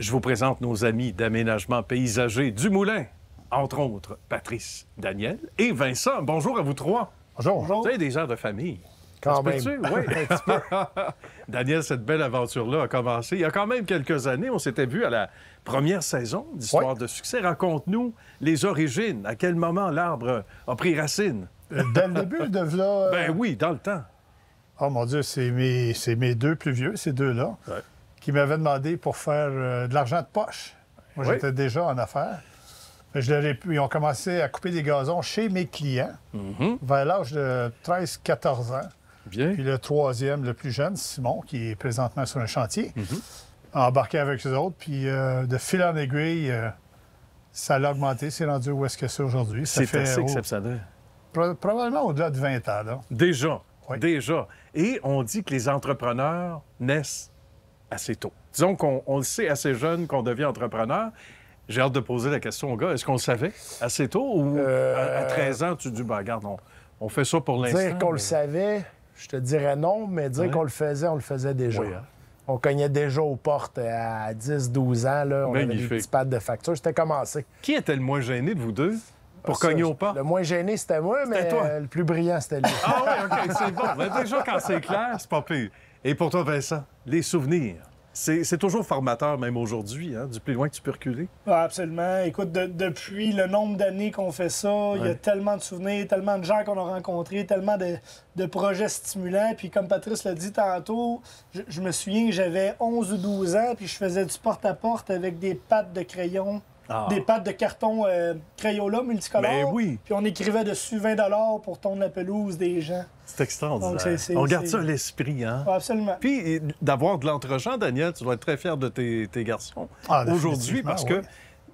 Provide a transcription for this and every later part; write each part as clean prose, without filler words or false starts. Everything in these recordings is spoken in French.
Je vous présente nos amis d'aménagement paysager du Moulin, entre autres Patrice, Daniel et Vincent. Bonjour à vous trois. Bonjour. Vous avez des airs de famille. Quand même. Oui, un petit peu. Daniel, cette belle aventure-là a commencé il y a quand même quelques années. On s'était vu à la première saison d'Histoire de succès. Raconte-nous les origines. À quel moment l'arbre a pris racine? Dès le début de là... Ben oui, dans le temps. Oh mon Dieu, c'est mes deux plus vieux, ces deux-là, qui m'avaient demandé pour faire de l'argent de poche. Moi, j'étais déjà en affaires. Ils ont commencé à couper des gazons chez mes clients vers l'âge de 13-14 ans. Bien. Puis le troisième, le plus jeune, Simon, qui est présentement sur un chantier, a embarqué avec eux autres. Puis de fil en aiguille, ça l'a augmenté. C'est rendu où est-ce que c'est aujourd'hui. C'est assez exceptionnel. Probablement au-delà de 20 ans. Là. Déjà. Oui. Déjà. Et on dit que les entrepreneurs naissent assez tôt. Disons qu'on le sait assez jeune qu'on devient entrepreneur. J'ai hâte de poser la question aux gars. Est-ce qu'on le savait assez tôt ou à 13 ans, tu dis, ben, regarde, on fait ça pour l'instant? Dire qu'on le savait, je te dirais non, mais dire qu'on le faisait déjà. Oui, hein? On cognait déjà aux portes à 10-12 ans. Là. On avait des petits pads de facture. C'était commencé. Qui était le moins gêné de vous deux pour cogner aux portes? Le moins gêné, c'était moi, mais toi. le plus brillant, c'était lui. Ah oui, OK, c'est bon. Mais déjà, quand c'est clair, c'est pas pire. Et pour toi, Vincent, les souvenirs. C'est toujours formateur, même aujourd'hui, hein, du plus loin que tu peux reculer. Ah, absolument. Écoute, depuis le nombre d'années qu'on fait ça, il y a tellement de souvenirs, tellement de gens qu'on a rencontrés, tellement de projets stimulants. Puis comme Patrice l'a dit tantôt, je me souviens que j'avais 11 ou 12 ans, puis je faisais du porte-à-porte avec des pattes de crayon, des pattes de carton Crayola multicolore. Ben oui. Puis on écrivait dessus 20 $ pour tondre la pelouse des gens. C'est extraordinaire. Donc, on garde ça à l'esprit, hein? Ah, absolument. Puis d'avoir de l'entre-gens, Daniel, tu dois être très fier de tes garçons aujourd'hui parce que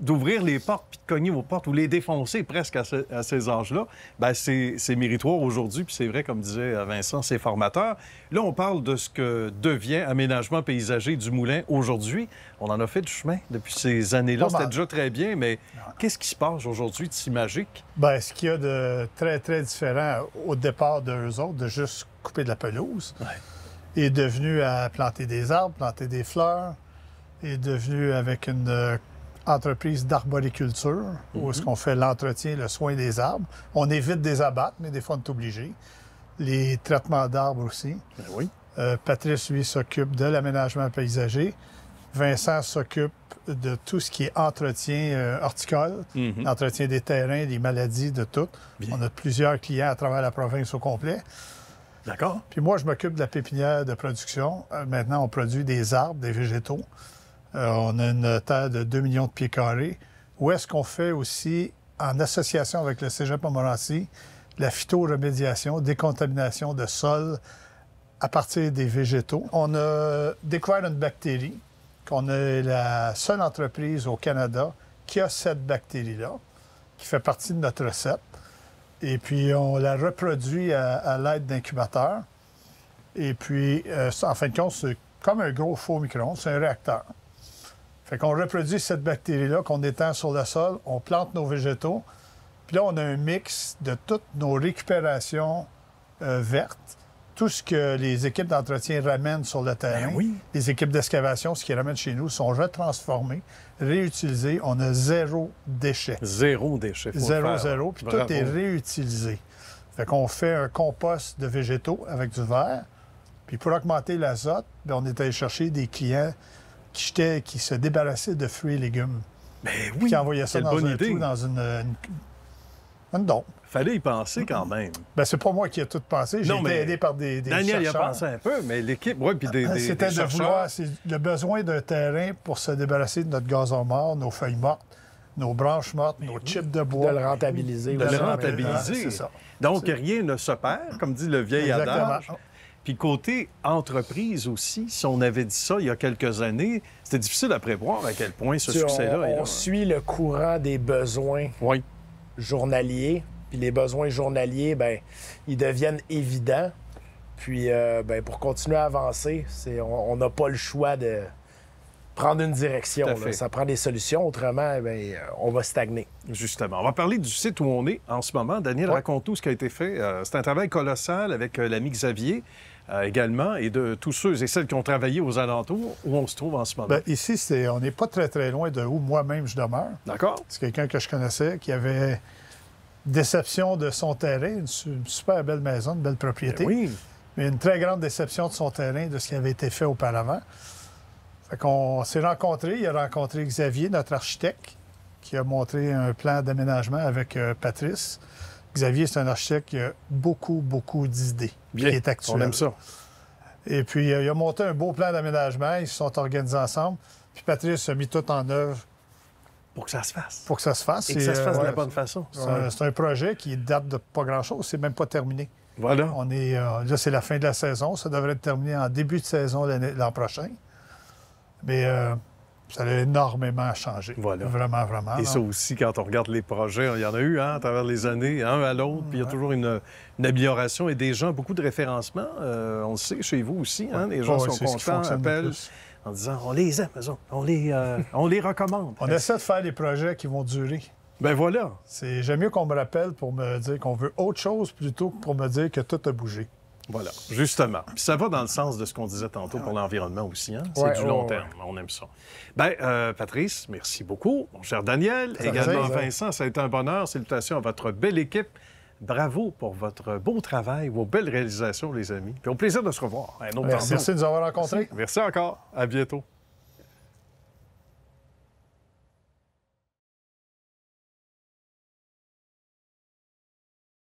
d'ouvrir les portes puis de cogner aux portes ou les défoncer presque à ces âges-là, ben c'est méritoire aujourd'hui. Puis c'est vrai, comme disait Vincent, c'est formateur. Là, on parle de ce que devient Aménagement paysager du Moulin aujourd'hui. On en a fait du chemin depuis ces années-là. C'était déjà très bien, mais qu'est-ce qui se passe aujourd'hui de si magique? Bien, ce qu'il y a de très, très différent au départ d'eux autres, de juste couper de la pelouse, est devenu à planter des arbres, planter des fleurs, est devenu avec une entreprise d'arboriculture, où est-ce qu'on fait l'entretien, le soin des arbres. On évite des abattes, mais des fois, on est obligé. Les traitements d'arbres aussi. Ben oui. Patrice, lui, s'occupe de l'aménagement paysager. Vincent s'occupe de tout ce qui est entretien horticole, entretien des terrains, des maladies, de tout. Bien. On a plusieurs clients à travers la province au complet. D'accord. Puis moi, je m'occupe de la pépinière de production. Maintenant, on produit des arbres, des végétaux. On a une terre de 2 millions de pieds carrés. Où est-ce qu'on fait aussi, en association avec le Cégep Montmorency, la phytoremédiation, décontamination de sol à partir des végétaux. On a découvert une bactérie, qu'on est la seule entreprise au Canada qui a cette bactérie-là, qui fait partie de notre recette. Et puis, on la reproduit à l'aide d'incubateurs. Et puis, en fin de compte, c'est comme un gros faux micro-ondes, c'est un réacteur. Fait qu'on reproduit cette bactérie-là qu'on étend sur le sol, on plante nos végétaux, puis là, on a un mix de toutes nos récupérations vertes, tout ce que les équipes d'entretien ramènent sur le terrain, les équipes d'excavation, ce qu'ils ramènent chez nous, sont retransformés, réutilisés. On a 0 déchet. 0 déchet. Zéro, puis tout est réutilisé. Fait qu'on fait un compost de végétaux avec du verre, puis pour augmenter l'azote, bien, on est allé chercher des clients qui se débarrassaient de fruits et légumes. Ben oui, qui envoyaient ça dans un trou, dans une dompe. Fallait y penser quand même. Bien, c'est pas moi qui ai tout pensé. J'ai été aidé par des Daniel chercheurs. y a pensé un peu, mais l'équipe, puis des c'était de vouloir, c'est le besoin d'un terrain pour se débarrasser de notre gazon mort, nos feuilles mortes, nos branches mortes, nos chips de bois. De le rentabiliser. De le rentabiliser. C'est ça. Donc, rien ne se perd, comme dit le vieil adage. Puis côté entreprise aussi, si on avait dit ça il y a quelques années, c'était difficile à prévoir à quel point ce succès-là est là. On suit le courant des besoins journaliers. Puis les besoins journaliers, bien, ils deviennent évidents. Puis, bien, pour continuer à avancer, on n'a pas le choix de prendre une direction. Là. Ça prend des solutions. Autrement, bien, on va stagner. Justement. On va parler du site où on est en ce moment. Daniel, raconte-nous ce qui a été fait. C'est un travail colossal avec l'ami Xavier. également, et de tous ceux et celles qui ont travaillé aux alentours, où on se trouve en ce moment? Bien, ici, on n'est pas très, très loin de où moi-même je demeure. D'accord. C'est quelqu'un que je connaissais qui avait déception de son terrain, une super belle maison, une belle propriété. Ben oui. Mais une très grande déception de son terrain, de ce qui avait été fait auparavant. Fait qu'on s'est rencontrés. Il a rencontré Xavier, notre architecte, qui a montré un plan d'aménagement avec Patrice. Xavier, c'est un architecte qui a beaucoup, beaucoup d'idées. Bien, qui est actuel. on aime ça. Et puis, il a monté un beau plan d'aménagement. Ils se sont organisés ensemble. Puis Patrice a mis tout en œuvre. Pour que ça se fasse. Pour que ça se fasse. Et que ça se fasse de la bonne façon. C'est un projet qui date de pas grand-chose. C'est même pas terminé. Voilà. On est, là, c'est la fin de la saison. Ça devrait être terminé en début de saison l'an prochain. Mais ça a énormément changé. Voilà. Vraiment, vraiment. Et ça aussi, quand on regarde les projets, il y en a eu à travers les années, un à l'autre, puis il y a toujours une amélioration et des gens, beaucoup de référencements. On le sait chez vous aussi, les gens sont contents, appellent en disant on les aime, on les recommande. On essaie de faire des projets qui vont durer. Ben voilà. J'aime mieux qu'on me rappelle pour me dire qu'on veut autre chose plutôt que pour me dire que tout a bougé. Voilà, justement. Puis ça va dans le sens de ce qu'on disait tantôt pour l'environnement aussi. C'est du long terme. On aime ça. Bien, Patrice, merci beaucoup. Mon cher Daniel, également Vincent, ça a été un bonheur. Salutations à votre belle équipe. Bravo pour votre beau travail, vos belles réalisations, les amis. Puis au plaisir de se revoir. Merci de nous avoir rencontrés. Merci encore. À bientôt.